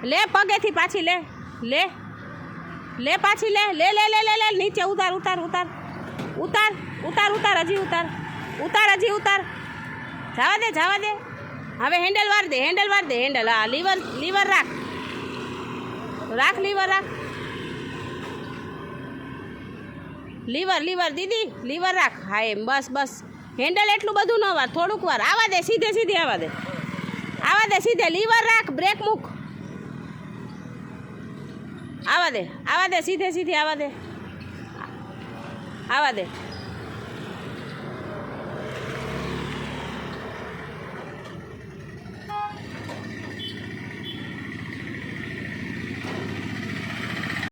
લે પગેથી પાછી લે લે લે પાછી લે લે લે લે લે લે નીચે ઉતાર ઉતાર ઉતાર ઉતાર ઉતાર ઉતાર હજી ઉતાર ઉતાર હજી ઉતાર જવા દે હવે હેન્ડલ વાર દે હેન્ડલ હા લીવર રાખ લીવર રાખ લીવર દીદી લીવર રાખ હા એમ બસ હેન્ડલ એટલું બધું ન વાર થોડુંક વાર આવા દે સીધે આવા દે સીધે લીવર રાખ બ્રેક મૂક આવા દે સીધે આવા દે